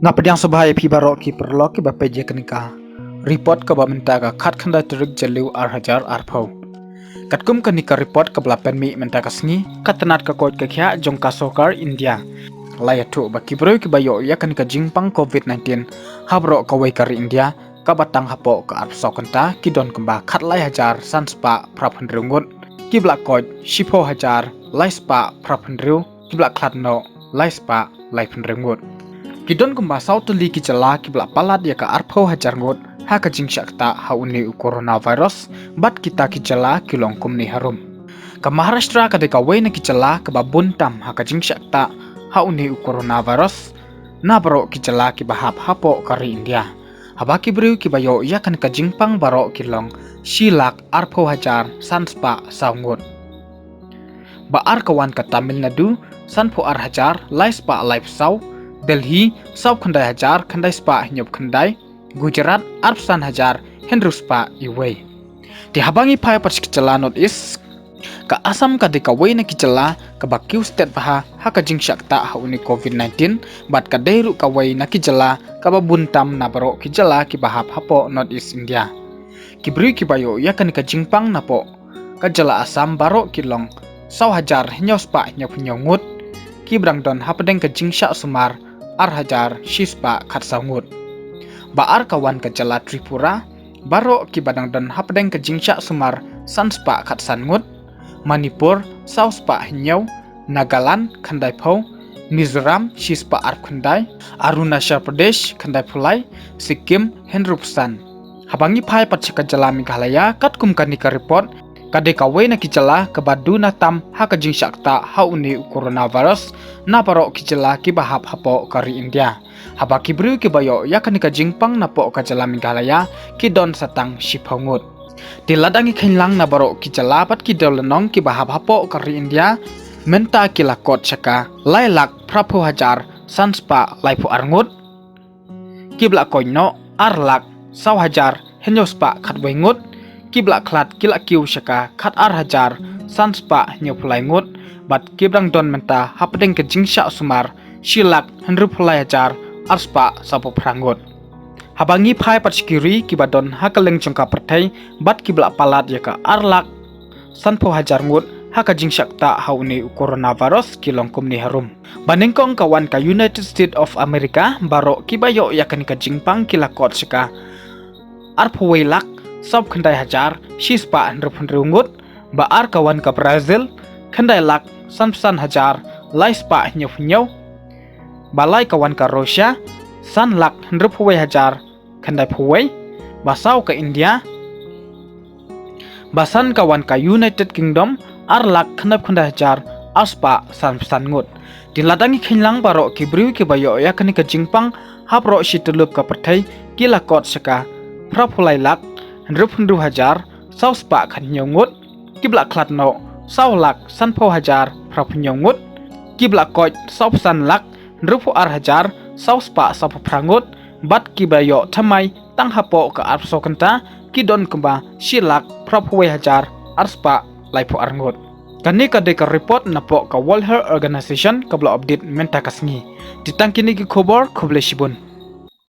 Ngapadang sabahai pi barok ki perlok ki bapeje kenika. Report ke bamenta ka khat khanda terik jeliu ar pau. Katkum kenika report ke belapen mi menta ka sngi katanat ka kot ka khya jong ka sokar India. Laya tu baki bro ki bayo ya kenika jingpang COVID-19 habro ka wei kar India ka batang hapo ka arp sokanta ki don kemba khat lai hajar sanspa praphendrungut ki blak kot shipo hajar lai spa praphendru ki blak khatno lai spa lai phendrungut. Kidon kemba sautuli ki jela ki blak palat ya ka arpo hajar ngut ha ka jingsyak ta ha uni coronavirus bat kita ki jela ki longkum ni harum. Ka Maharashtra ka deka wei na ki jela ka babuntam ha ka jingsyak ta ha uni coronavirus na baro ki jela ki bahap hapo kari India. Habaki beriu ki bayo ya kan ka jingpang baro ki long silak arpo hajar sanspa saungut. Ba ar kawan ka Tamil Nadu sanpo ar hajar lai spa live sau Delhi sau khandai hajar khandai spa nyop khandai Gujarat arpsan hajar henru spa iwei. Di habangi pai pas kicela not is ka Asam ka deka wei na kicela ka bakiu state baha ha ka jingsyak ta ha uni COVID-19 bat ka deiru ka wei na kicela ka babuntam na baro kicela ki bahap hapo not is India. Kibri ki bayo ya kan ka jingpang na po ka jela Asam baro kilong sau hajar henyo spa nyop nyongut kibrang don hapadeng ka jingsyak sumar ar hajar shispa khat sangut. Ba ar kawan ke jela Tripura baro ki badang don hapdeng ke jingsyak sumar sanspa khat sangut Manipur sauspa hinyau Nagaland khandai phau Mizoram shispa ar khandai Arunachal Pradesh khandai phulai Sikkim henrupsan. Habangi phai patchika jela Meghalaya katkum kanika report kadeka wei na kijela ke duna tam ha ka jingsyak ta ha uni coronavirus na baro kijela ki bahap hapo kari India. Habaki beriu ki bayo ya kanika jingpang na po ka jela Meghalaya ki don satang shipangut. Di ladangi khinlang na baro kijela pat ki dolenong ki bahap hapo kari India menta ki lakot chaka lai lak prapo hajar sanspa lai pu arngut ki blak koino ar lak saw hajar henyo spa khat wengut kiblak klat kilak kiu shaka khat ar hajar sanspa nyopulai ngut bat kibrang don menta hapdeng ke jingsyak sumar silak henrupulai hajar arspa sapo prangut. Habangi phai patskiri kibadon hakaleng jongka pertai bat kiblak palat yaka arlak sanpo hajar ngut haka jingsyak ta hauni coronavirus kilongkum ni harum. Banengkong kawan ka United States of America baro kibayo yakan ka jingpang kilakot shaka arpuwelak sab khandai hajar shispa henrungut ba ar kawan ka Brazil khandai lak sansan hajar lai spa nyau balai kawan ka Russia san lak henrupuwei hajar khandai puwei basau ka India basan kawan ka United Kingdom ar lak khandai hajar aspa san ngut. Di ladangi khinlang baro ki briu ki bayo ya kanika jingpang hapro shitulup ka perthai kilakot saka prapulai lak henrup hajar sau spa khan nyongut kiblak klatno sau lak sanpo hajar prap nyongut kiblak koj sau san lak henrupu ar hajar sau spa sau prangut bat kibayo thamai tang hapo ka arp sokanta kidon kemba silak prapwe hajar arspa laipo arngut. Kani ka deka report na po ka World Health Organization kabla update menta kasngi ditangkini ki khobor khoble shibun.